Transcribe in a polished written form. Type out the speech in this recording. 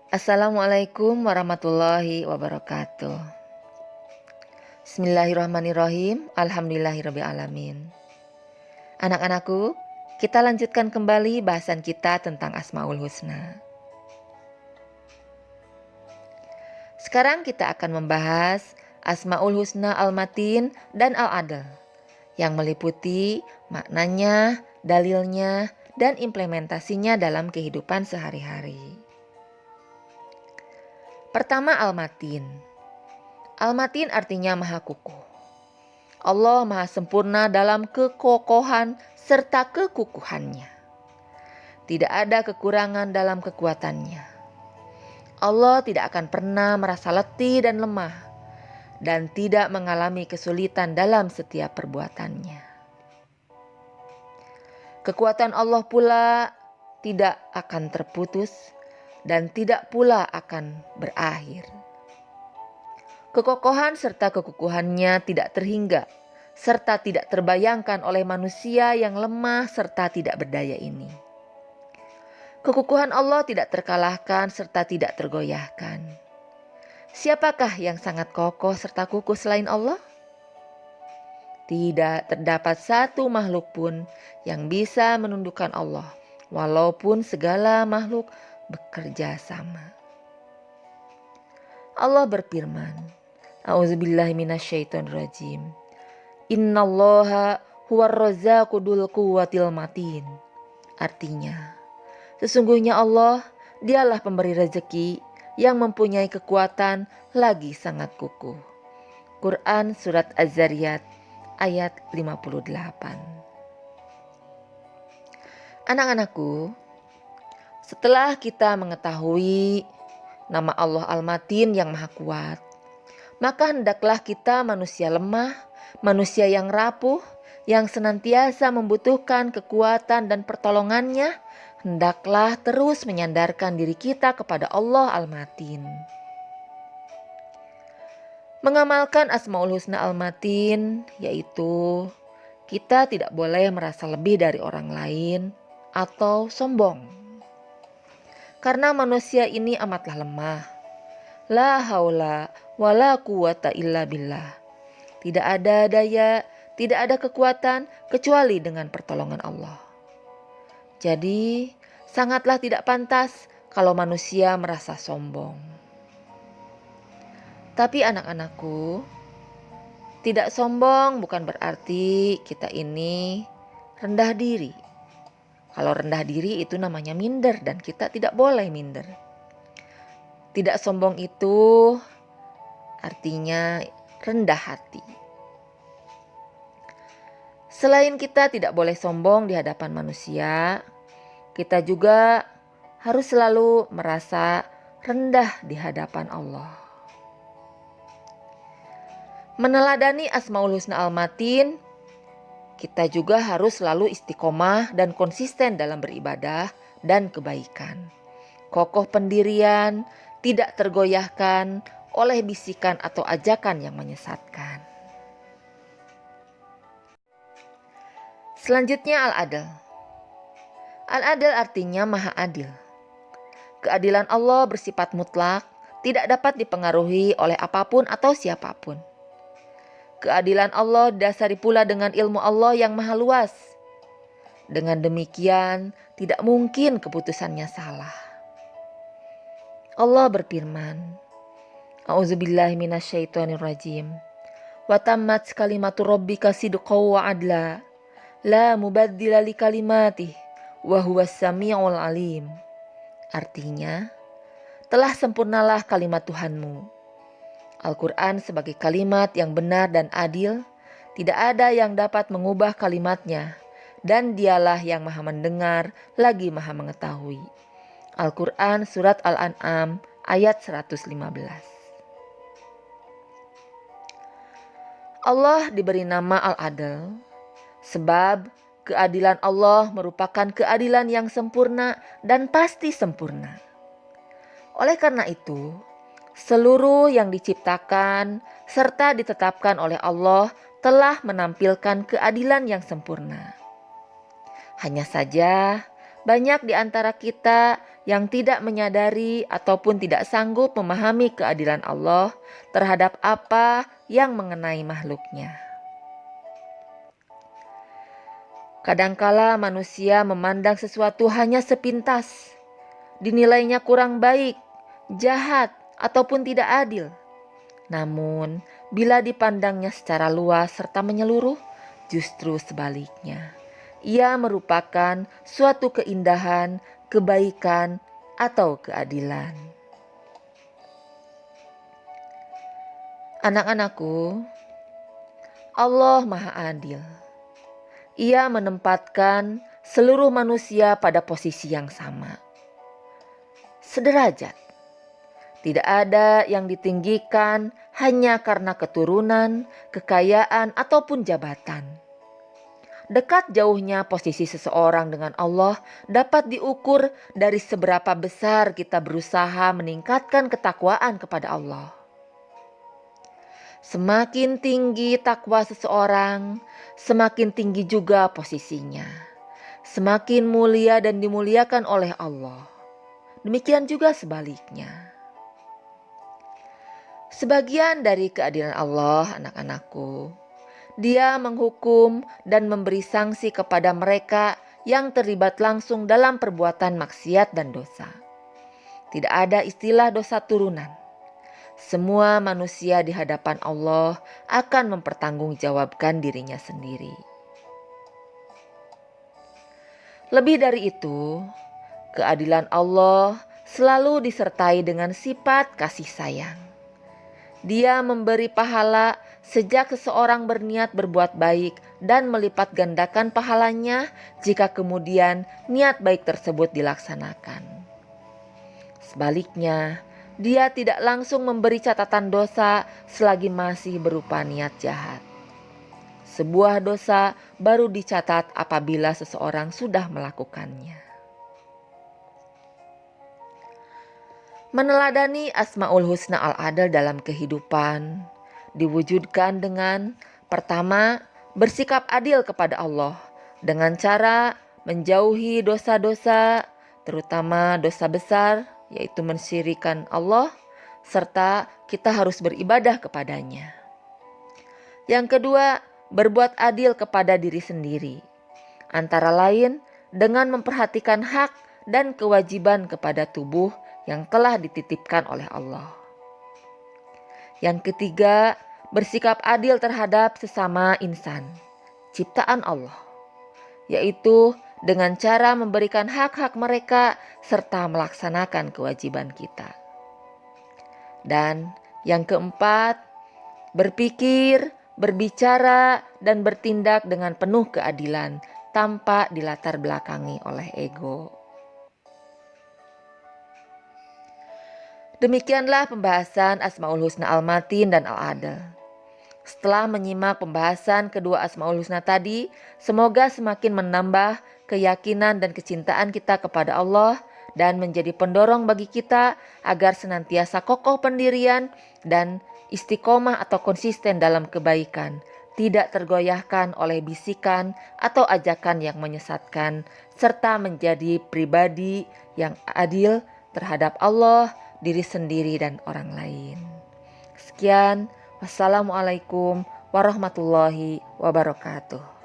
Assalamualaikum warahmatullahi wabarakatuh. Bismillahirrahmanirrahim. Alhamdulillahirrabbilalamin. Anak-anakku, kita lanjutkan kembali bahasan kita tentang Asmaul Husna. Sekarang kita akan membahas Asmaul Husna Al-Matin dan Al-Adl yang meliputi maknanya, dalilnya, dan implementasinya dalam kehidupan sehari-hari. Pertama, Al-Matin. Al-Matin artinya maha kukuh. Allah maha sempurna dalam kekokohan serta kekukuhannya. Tidak ada kekurangan dalam kekuatannya. Allah tidak akan pernah merasa letih dan lemah dan tidak mengalami kesulitan dalam setiap perbuatannya. Kekuatan Allah pula tidak akan terputus dan tidak pula akan berakhir. Kekokohan serta kekukuhannya tidak terhingga serta tidak terbayangkan oleh manusia yang lemah serta tidak berdaya ini. Kekukuhan Allah tidak terkalahkan serta tidak tergoyahkan. Siapakah yang sangat kokoh serta kukuh selain Allah? Tidak terdapat satu makhluk pun yang bisa menundukkan Allah, walaupun segala makhluk bekerja sama. Allah berfirman, A'udzubillahi minasyaitonirrajim. Innallaha huwarrazzaqu dzul quwwatil matin. Artinya, sesungguhnya Allah, dialah pemberi rezeki yang mempunyai kekuatan lagi sangat kukuh. Quran Surat Az-Zariyat ayat 58. Anak-anakku, setelah kita mengetahui nama Allah Al-Matin yang maha kuat, maka hendaklah kita manusia lemah, manusia yang rapuh, yang senantiasa membutuhkan kekuatan dan pertolongannya, hendaklah terus menyandarkan diri kita kepada Allah Al-Matin. Mengamalkan Asmaul Husna Al-Matin, yaitu kita tidak boleh merasa lebih dari orang lain atau sombong. Karena manusia ini amatlah lemah. La haula wa la quwata illa billah. Tidak ada daya, tidak ada kekuatan kecuali dengan pertolongan Allah. Jadi, sangatlah tidak pantas kalau manusia merasa sombong. Tapi anak-anakku, tidak sombong bukan berarti kita ini rendah diri. Kalau rendah diri itu namanya minder dan kita tidak boleh minder. Tidak sombong itu artinya rendah hati. Selain kita tidak boleh sombong di hadapan manusia, kita juga harus selalu merasa rendah di hadapan Allah. Meneladani Asmaul Husna Al-Matin, kita juga harus selalu istiqomah dan konsisten dalam beribadah dan kebaikan. Kokoh pendirian, tidak tergoyahkan oleh bisikan atau ajakan yang menyesatkan. Selanjutnya Al-Adl. Al-Adl artinya maha adil. Keadilan Allah bersifat mutlak, tidak dapat dipengaruhi oleh apapun atau siapapun. Keadilan Allah didasari pula dengan ilmu Allah yang maha luas. Dengan demikian, tidak mungkin keputusannya salah. Allah berfirman, A'udzubillahi minasyaitonirrajim. Wa tammat kalimatu rabbika sidqan wa adla. La mubaddila li kalimatih wa huwas samiul alim. Artinya, telah sempurnalah kalimat Tuhanmu. Al-Quran sebagai kalimat yang benar dan adil, tidak ada yang dapat mengubah kalimatnya, dan dialah yang maha mendengar lagi maha mengetahui. Al-Quran Surat Al-An'am ayat 115. Allah diberi nama Al-Adl sebab keadilan Allah merupakan keadilan yang sempurna dan pasti sempurna. Oleh karena itu, seluruh yang diciptakan serta ditetapkan oleh Allah telah menampilkan keadilan yang sempurna. Hanya saja banyak di antara kita yang tidak menyadari ataupun tidak sanggup memahami keadilan Allah terhadap apa yang mengenai makhluknya. Kadangkala manusia memandang sesuatu hanya sepintas, dinilainya kurang baik, jahat, ataupun tidak adil. Namun, bila dipandangnya secara luas serta menyeluruh, justru sebaliknya. Ia merupakan suatu keindahan, kebaikan, atau keadilan. Anak-anakku, Allah Maha Adil. Ia menempatkan seluruh manusia pada posisi yang sama, sederajat. Tidak ada yang ditinggikan hanya karena keturunan, kekayaan, ataupun jabatan. Dekat jauhnya posisi seseorang dengan Allah dapat diukur dari seberapa besar kita berusaha meningkatkan ketakwaan kepada Allah. Semakin tinggi takwa seseorang, semakin tinggi juga posisinya. Semakin mulia dan dimuliakan oleh Allah. Demikian juga sebaliknya. Sebagian dari keadilan Allah, anak-anakku, Dia menghukum dan memberi sanksi kepada mereka yang terlibat langsung dalam perbuatan maksiat dan dosa. Tidak ada istilah dosa turunan. Semua manusia di hadapan Allah akan mempertanggungjawabkan dirinya sendiri. Lebih dari itu, keadilan Allah selalu disertai dengan sifat kasih sayang. Dia memberi pahala sejak seseorang berniat berbuat baik dan melipat gandakan pahalanya jika kemudian niat baik tersebut dilaksanakan. Sebaliknya, Dia tidak langsung memberi catatan dosa selagi masih berupa niat jahat. Sebuah dosa baru dicatat apabila seseorang sudah melakukannya. Meneladani Asmaul Husna Al-Adl dalam kehidupan diwujudkan dengan pertama, bersikap adil kepada Allah dengan cara menjauhi dosa-dosa, terutama dosa besar yaitu mensyirikan Allah, serta kita harus beribadah kepadanya. Yang kedua, berbuat adil kepada diri sendiri, antara lain dengan memperhatikan hak dan kewajiban kepada tubuh yang telah dititipkan oleh Allah. Yang ketiga, bersikap adil terhadap sesama insan, ciptaan Allah, yaitu dengan cara memberikan hak-hak mereka serta melaksanakan kewajiban kita. Dan yang keempat, berpikir, berbicara, dan bertindak dengan penuh keadilan tanpa dilatar belakangi oleh ego. Demikianlah pembahasan Asmaul Husna Al-Matin dan Al-Adl. Setelah menyimak pembahasan kedua Asmaul Husna tadi, semoga semakin menambah keyakinan dan kecintaan kita kepada Allah dan menjadi pendorong bagi kita agar senantiasa kokoh pendirian dan istiqomah atau konsisten dalam kebaikan, tidak tergoyahkan oleh bisikan atau ajakan yang menyesatkan, serta menjadi pribadi yang adil terhadap Allah, diri sendiri dan orang lain. Sekian, wassalamualaikum warahmatullahi wabarakatuh.